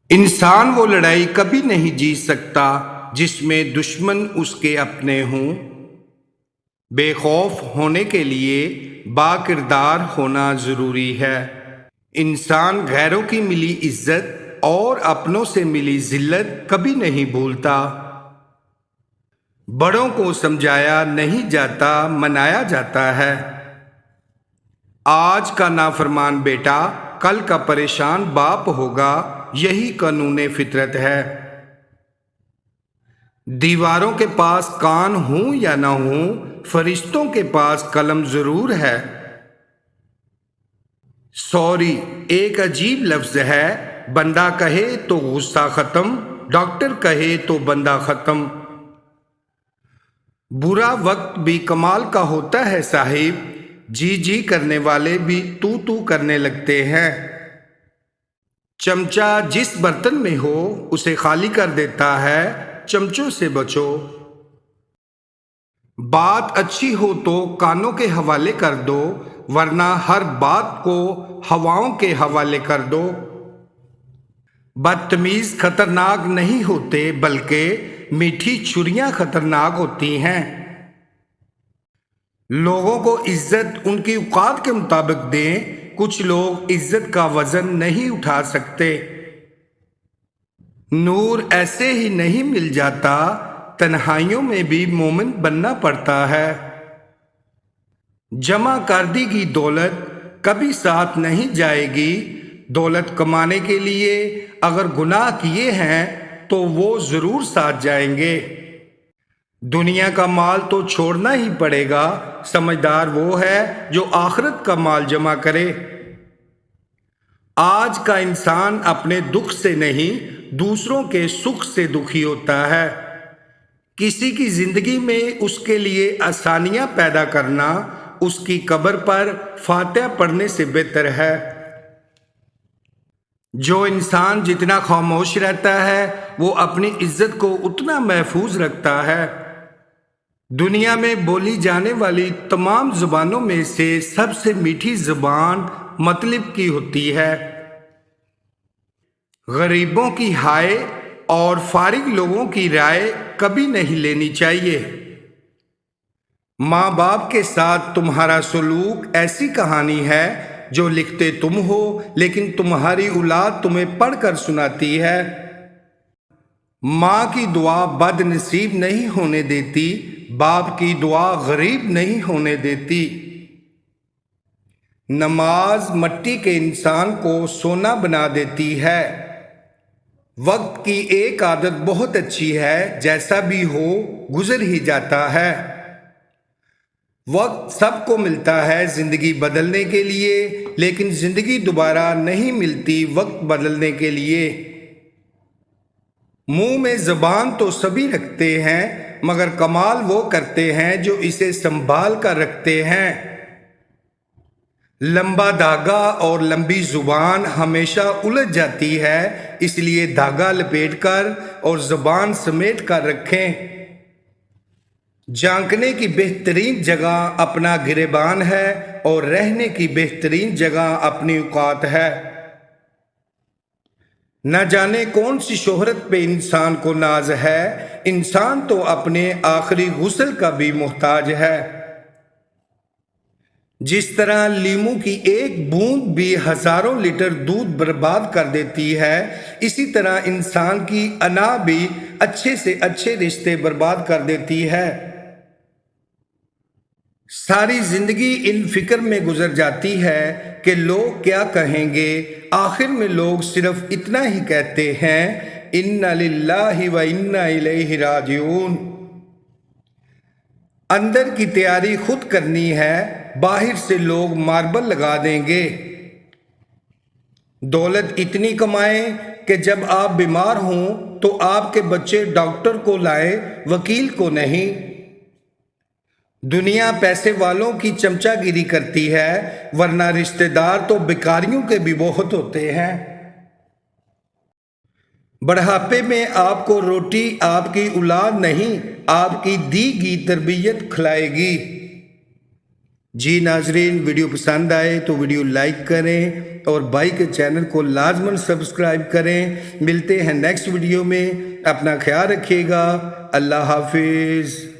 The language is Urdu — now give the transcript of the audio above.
انسان وہ لڑائی کبھی نہیں جیت سکتا جس میں دشمن اس کے اپنے ہوں۔ بے خوف ہونے کے لیے با کردار ہونا ضروری ہے۔ انسان غیروں کی ملی عزت اور اپنوں سے ملی ذلت کبھی نہیں بھولتا۔ بڑوں کو سمجھایا نہیں جاتا، منایا جاتا ہے۔ آج کا نافرمان بیٹا کل کا پریشان باپ ہوگا، یہی قانون فطرت ہے۔ دیواروں کے پاس کان ہوں یا نہ ہوں، فرشتوں کے پاس قلم ضرور ہے۔ سوری ایک عجیب لفظ ہے، بندہ کہے تو غصہ ختم، ڈاکٹر کہے تو بندہ ختم۔ برا وقت بھی کمال کا ہوتا ہے صاحب، جی جی کرنے والے بھی تو کرنے لگتے ہیں۔ چمچہ جس برتن میں ہو اسے خالی کر دیتا ہے، چمچوں سے بچو۔ بات اچھی ہو تو کانوں کے حوالے کر دو، ورنہ ہر بات کو ہواؤں کے حوالے کر دو۔ بدتمیز خطرناک نہیں ہوتے، بلکہ میٹھی چھریاں خطرناک ہوتی ہیں۔ لوگوں کو عزت ان کی اوقات کے مطابق دیں، کچھ لوگ عزت کا وزن نہیں اٹھا سکتے۔ نور ایسے ہی نہیں مل جاتا، تنہائیوں میں بھی مومن بننا پڑتا ہے۔ جمع کر دی گئی دولت کبھی ساتھ نہیں جائے گی۔ دولت کمانے کے لیے اگر گناہ کیے ہیں تو وہ ضرور ساتھ جائیں گے۔ دنیا کا مال تو چھوڑنا ہی پڑے گا، سمجھدار وہ ہے جو آخرت کا مال جمع کرے۔ آج کا انسان اپنے دکھ سے نہیں، دوسروں کے سکھ سے دکھی ہوتا ہے۔ کسی کی زندگی میں اس کے لیے آسانیاں پیدا کرنا اس کی قبر پر فاتحہ پڑھنے سے بہتر ہے۔ جو انسان جتنا خاموش رہتا ہے وہ اپنی عزت کو اتنا محفوظ رکھتا ہے۔ دنیا میں بولی جانے والی تمام زبانوں میں سے سب سے میٹھی زبان مطلب کی ہوتی ہے۔ غریبوں کی ہائے اور فارغ لوگوں کی رائے کبھی نہیں لینی چاہیے۔ ماں باپ کے ساتھ تمہارا سلوک ایسی کہانی ہے جو لکھتے تم ہو لیکن تمہاری اولاد تمہیں پڑھ کر سناتی ہے۔ ماں کی دعا بد نصیب نہیں ہونے دیتی، باپ کی دعا غریب نہیں ہونے دیتی۔ نماز مٹی کے انسان کو سونا بنا دیتی ہے۔ وقت کی ایک عادت بہت اچھی ہے، جیسا بھی ہو گزر ہی جاتا ہے۔ وقت سب کو ملتا ہے زندگی بدلنے کے لیے، لیکن زندگی دوبارہ نہیں ملتی وقت بدلنے کے لیے۔ منہ میں زبان تو سبھی رکھتے ہیں، مگر کمال وہ کرتے ہیں جو اسے سنبھال کر رکھتے ہیں۔ لمبا دھاگا اور لمبی زبان ہمیشہ الجھ جاتی ہے، اس لیے دھاگا لپیٹ کر اور زبان سمیٹ کر رکھیں۔ جھانکنے کی بہترین جگہ اپنا گریبان ہے اور رہنے کی بہترین جگہ اپنی اوقات ہے۔ نہ جانے کون سی شہرت پہ انسان کو ناز ہے، انسان تو اپنے آخری غسل کا بھی محتاج ہے۔ جس طرح لیمو کی ایک بوند بھی ہزاروں لیٹر دودھ برباد کر دیتی ہے، اسی طرح انسان کی انا بھی اچھے سے اچھے رشتے برباد کر دیتی ہے۔ ساری زندگی ان فکر میں گزر جاتی ہے کہ لوگ کیا کہیں گے، آخر میں لوگ صرف اتنا ہی کہتے ہیں، اِنَّا لِلَّهِ وَإِنَّا إِلَيْهِ رَاجِعُونَ۔ اندر کی تیاری خود کرنی ہے، باہر سے لوگ ماربل لگا دیں گے۔ دولت اتنی کمائیں کہ جب آپ بیمار ہوں تو آپ کے بچے ڈاکٹر کو لائیں، وکیل کو نہیں۔ دنیا پیسے والوں کی چمچہ گیری کرتی ہے، ورنہ رشتہ دار تو بیکاریوں کے بھی بہت ہوتے ہیں۔ بڑھاپے میں آپ کو روٹی آپ کی اولاد نہیں، آپ کی دی گئی تربیت کھلائے گی۔ جی ناظرین، ویڈیو پسند آئے تو ویڈیو لائک کریں اور بھائی کے چینل کو لازماً سبسکرائب کریں۔ ملتے ہیں نیکسٹ ویڈیو میں، اپنا خیال رکھیے گا۔ اللہ حافظ۔